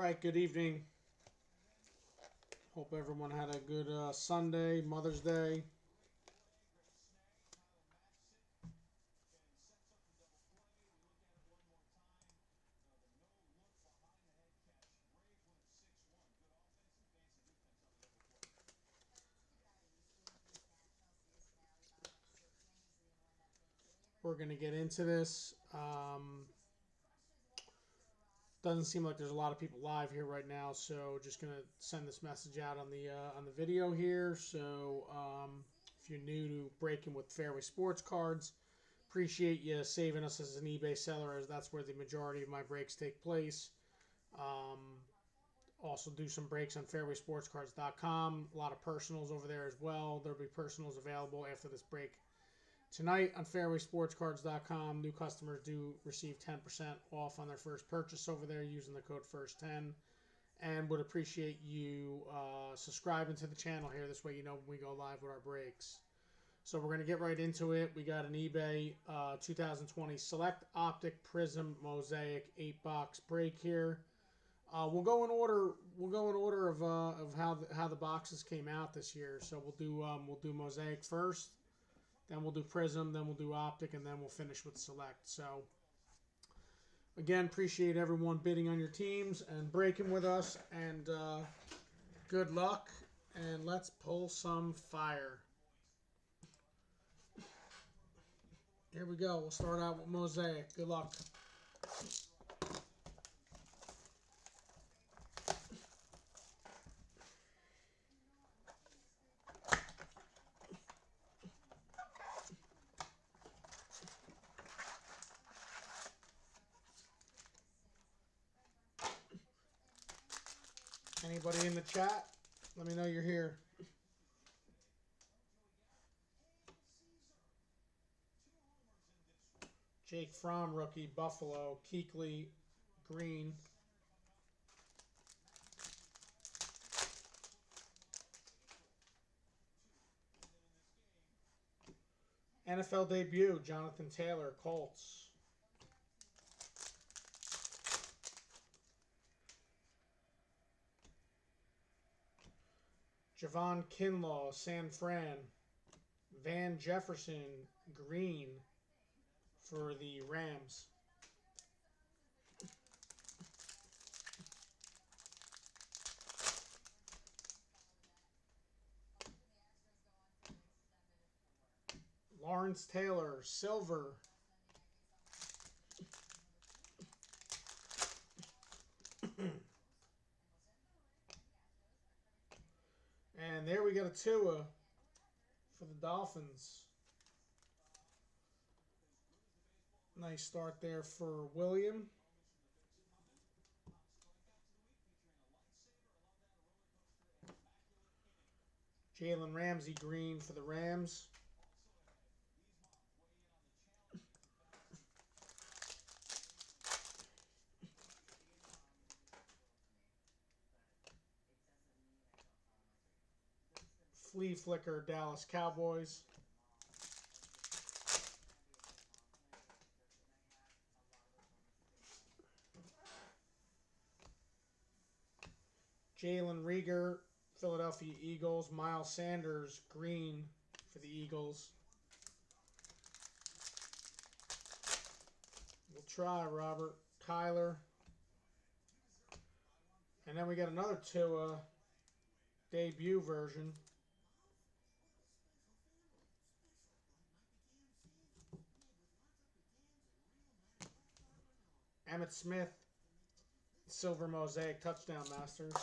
right, good evening. Hope everyone had a good Sunday, Mother's Day. We're going to get into this. Doesn't seem like there's a lot of people live here right now, so just going to send this message out on the video here. So if you're new to breaking with Fairway Sports Cards, appreciate you saving us as an eBay seller, as that's where the majority of my breaks take place. Also do some breaks on fairwaysportscards.com. A lot of personals over there as well. There'll be personals available after this break tonight on fairwaysportscards.com. New customers do receive 10% off on their first purchase over there using the code FIRST10. And would appreciate you subscribing to the channel here. This way you know when we go live with our breaks. So we're going to get right into it. We got an eBay 2020 Select Optic Prizm Mosaic 8-box break here. We'll go in order. We'll go in order of how the boxes came out this year. So we'll do Mosaic first, then we'll do Prizm, then we'll do Optic, and then we'll finish with Select. So again, appreciate everyone bidding on your teams and breaking with us. And good luck. And let's pull some fire. Here we go. We'll start out with Mosaic. Good luck. Anybody in the chat? Let me know you're here. Jake Fromm, rookie, Buffalo. Kuechly, green. NFL debut, Jonathan Taylor, Colts. Javon Kinlaw, San Fran. Van Jefferson, green for the Rams. Lawrence Taylor, silver. And there we got a Tua for the Dolphins. Nice start there for William. Jalen Ramsey, green for the Rams. Flea Flicker, Dallas Cowboys. Jalen Reagor, Philadelphia Eagles. Miles Sanders, green for the Eagles. We'll try, Robert. Kyler. And then we got another Tua debut version. Emmitt Smith, silver Mosaic, touchdown masters.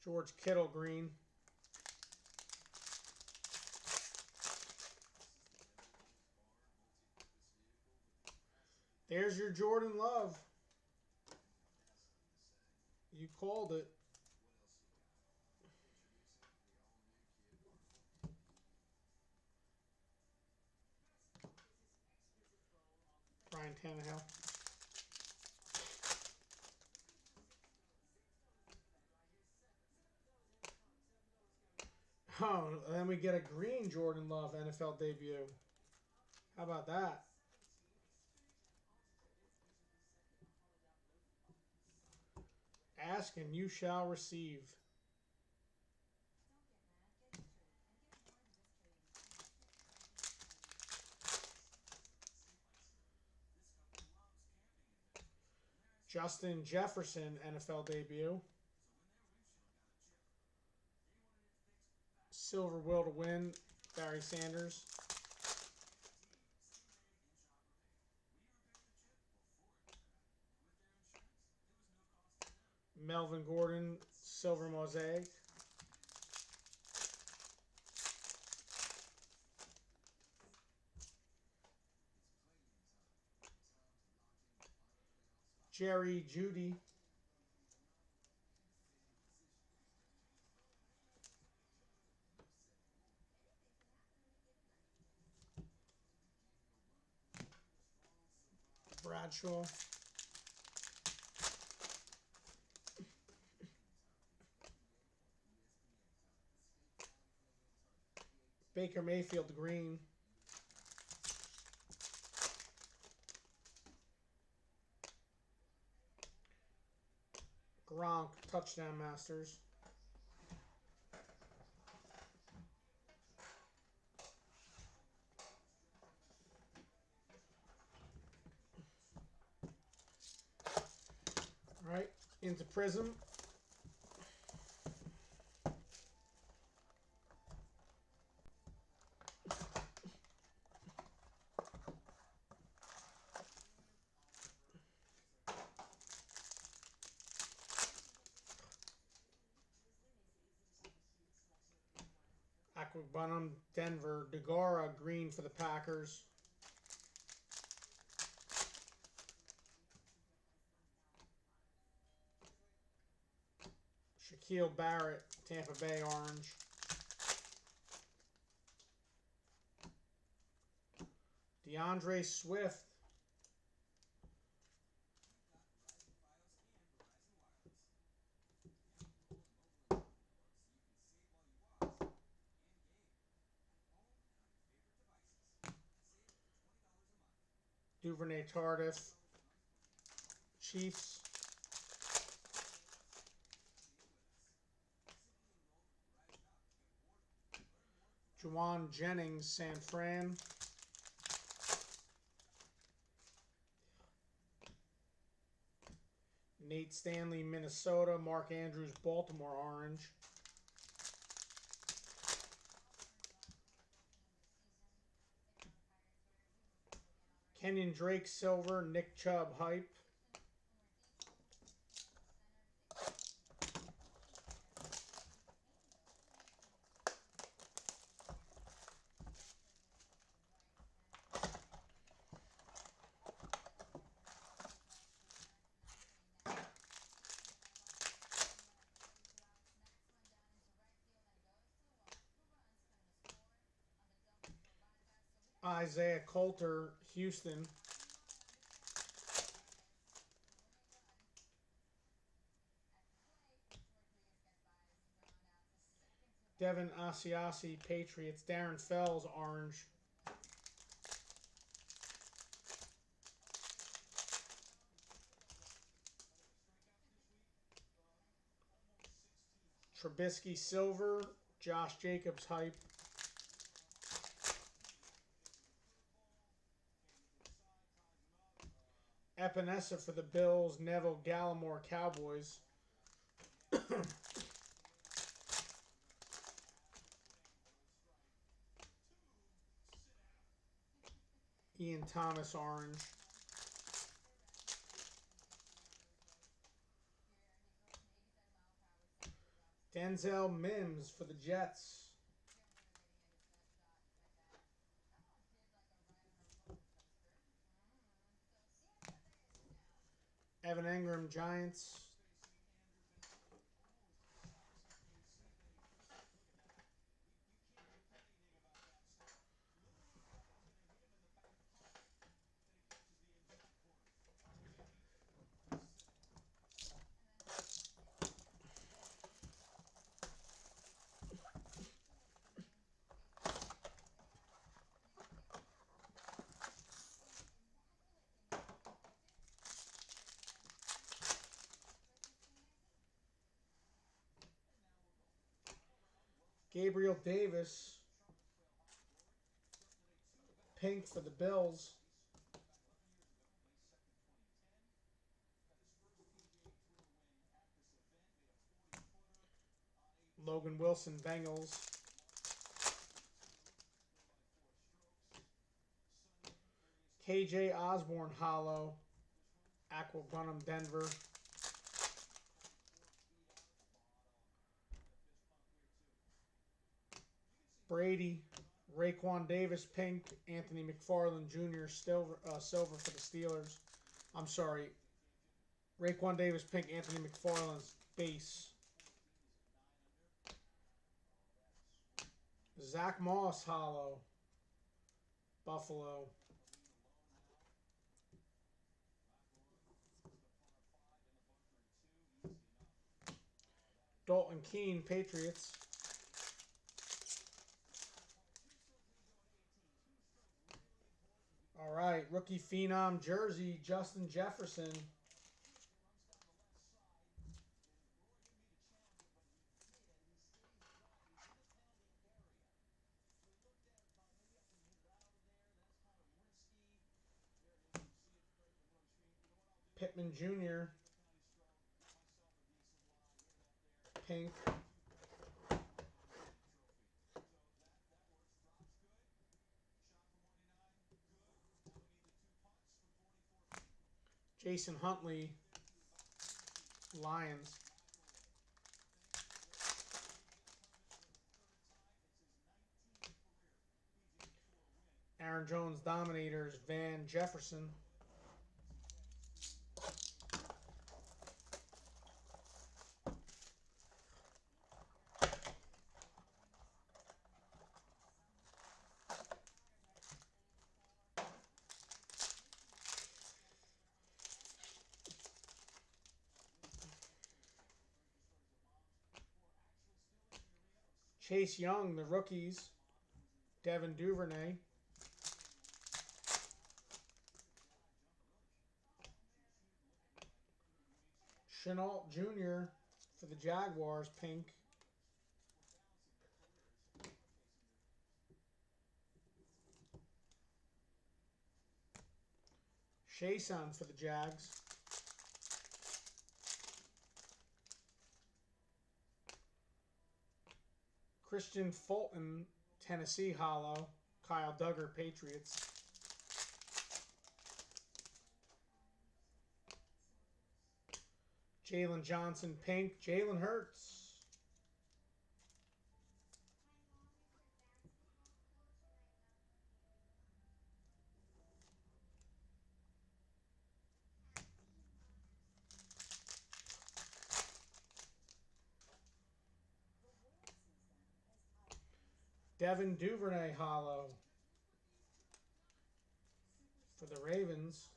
George Kittle, green. There's your Jordan Love. You called it. Ryan Tannehill. Oh, and then we get a green Jordan Love NFL debut. How about that? Ask and you shall receive. Justin Jefferson NFL debut. Silver will to win. Barry Sanders. Melvin Gordon, silver mosaic. Jerry Jeudy. Bradshaw. Baker Mayfield green. Gronk touchdown masters. All right, into Prizm. Aquabunum, Denver. Degara green for the Packers. Shaquille Barrett, Tampa Bay orange. DeAndre Swift. Duvernay Tardif. Chiefs. Juwan Jennings, San Fran. Nate Stanley, Minnesota. Mark Andrews, Baltimore orange. Kenyon Drake, silver. Nick Chubb, hype. Isaiah Coulter, Houston. Devin Asiasi, Patriots. Darren Fells, orange. Trubisky, silver. Josh Jacobs, hype. Epinesa for the Bills. Neville Gallimore, Cowboys. Ian Thomas, orange. Denzel Mims for the Jets. Evan Engram, Giants. Gabriel Davis, pink for the Bills. Logan Wilson, Bengals. KJ Osborne, holo. Aqua Bunham, Denver. Brady, Raekwon Davis, pink. Anthony McFarland Jr., silver for the Steelers. I'm sorry. Raekwon Davis, pink. Anthony McFarland's base. Zach Moss, holo. Buffalo. Dalton Keene, Patriots. All right, rookie phenom jersey, Justin Jefferson. Pittman Jr., pink. Jason Huntley, Lions. Aaron Jones, Dominators, Van Jefferson. Chase Young, the rookies, Devin Duvernay. Chenault Jr. for the Jaguars, pink. Chason for the Jags. Christian Fulton, Tennessee, holo. Kyle Duggar, Patriots. Jalen Johnson, pink. Jalen Hurts. Devin Duvernay, holo. For the Ravens.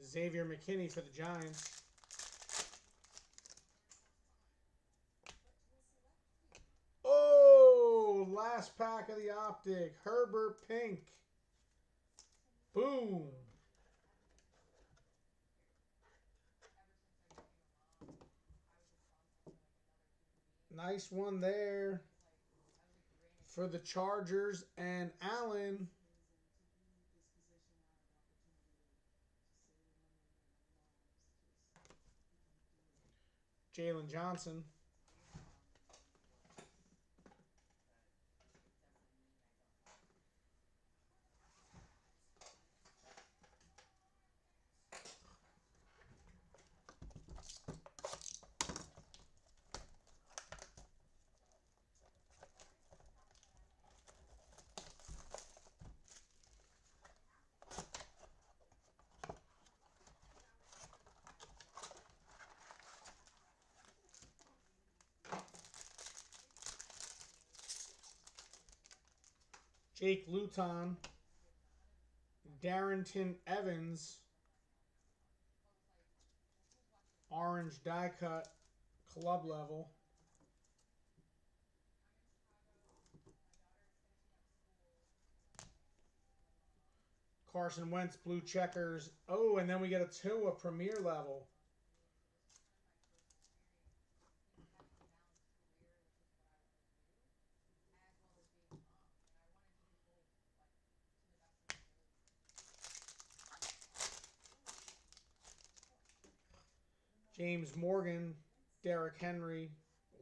Xavier McKinney for the Giants. Oh, last pack of the Optic. Herbert, pink. Boom. Nice one there for the Chargers and Allen. Jalen Johnson. Jake Luton. Darrington Evans. Orange die cut. Club level. Carson Wentz, blue checkers. Oh, and then we get a Tua Premier level. James Morgan, Derrick Henry,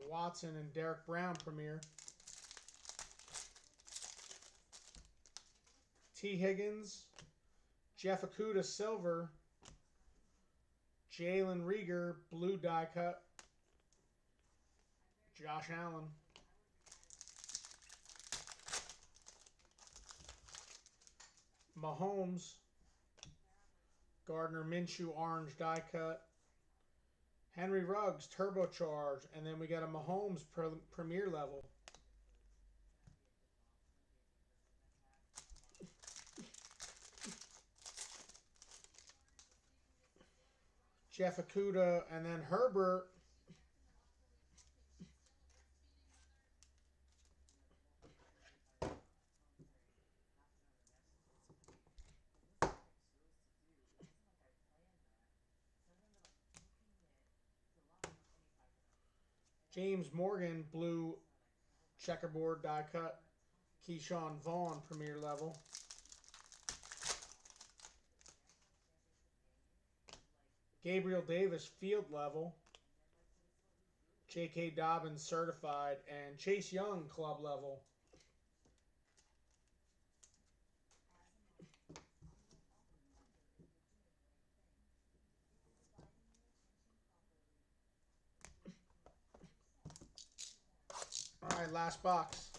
Watson, and Derek Brown Premier. T. Higgins, Jeff Okudah silver, Jalen Reagor blue die cut, Josh Allen. Mahomes, Gardner Minshew orange die cut, Henry Ruggs turbocharged, and then we got a Mahomes premier level. Jeff Okudah, and then Herbert. James Morgan, blue checkerboard die cut. Keyshawn Vaughn, premier level. Gabriel Davis, field level. J.K. Dobbins, certified. And Chase Young, club level. All right, last box.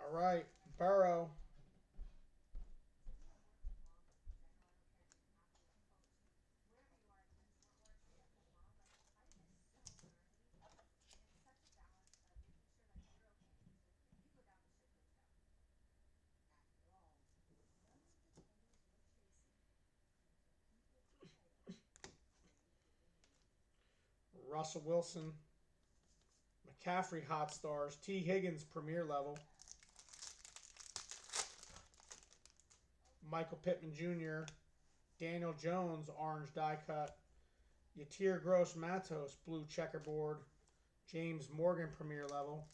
All right, Burrow. Russell Wilson. McCaffrey, hot stars. T. Higgins, premier level. Michael Pittman Jr., Daniel Jones, orange die cut. Yatir Gross Matos, blue checkerboard. James Morgan, premier level.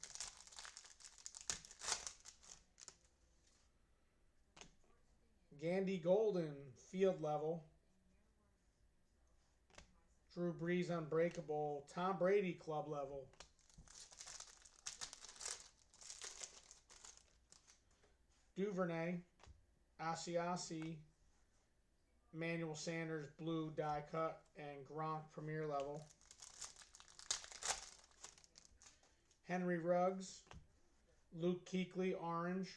Gandy Golden, field level. Drew Brees, unbreakable. Tom Brady, club level. Duvernay, Asiasi, Emmanuel Sanders, blue die cut, and Gronk, premier level. Henry Ruggs, Luke Kuechly, orange.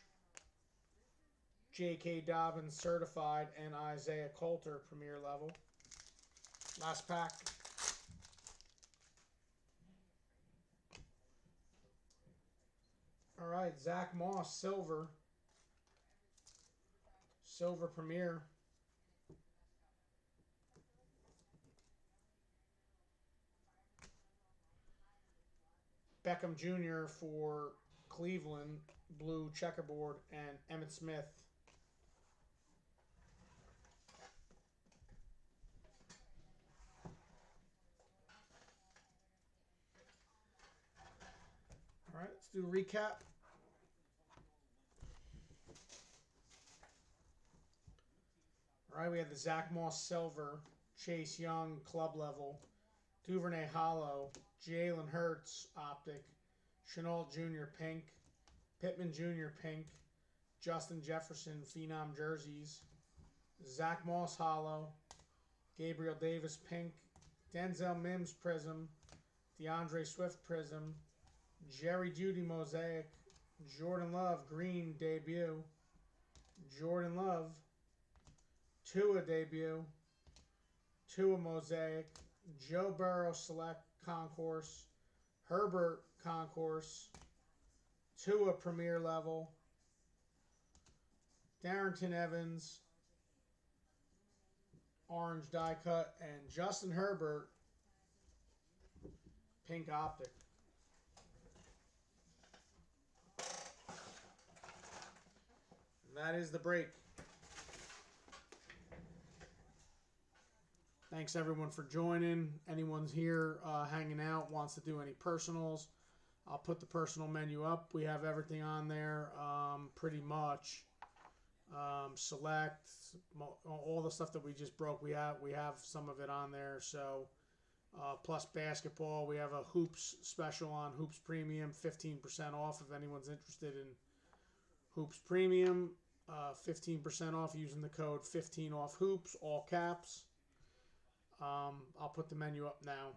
J.K. Dobbins, certified, and Isaiah Coulter, premier level. Last pack. All right, Zach Moss, silver. Silver premier. Beckham Jr. for Cleveland, blue checkerboard, and Emmitt Smith. All right, let's do a recap. All right, we had the Zach Moss silver, Chase Young club level, Duvernay hollow, Jalen Hurts optic, Chenault Jr. pink, Pittman Jr. pink, Justin Jefferson phenom jerseys, Zach Moss hollow, Gabriel Davis pink, Denzel Mims prism, DeAndre Swift prism, Jerry Jeudy mosaic, Jordan Love green debut, Jordan Love, Tua debut, Tua mosaic, Joe Burrow select concourse, Herbert concourse, Tua premier level, Darrington Evans, orange die cut, and Justin Herbert, pink Optic. And that is the break. Thanks everyone for joining. Anyone's here hanging out, wants to do any personals, I'll put the personal menu up. We have everything on there pretty much. Select, all the stuff that we just broke, we have some of it on there. So plus basketball, we have a hoops special on Hoops Premium, 15% off if anyone's interested in Hoops Premium. 15% off using the code 15OFFHOOPS, all caps. I'll put the menu up now.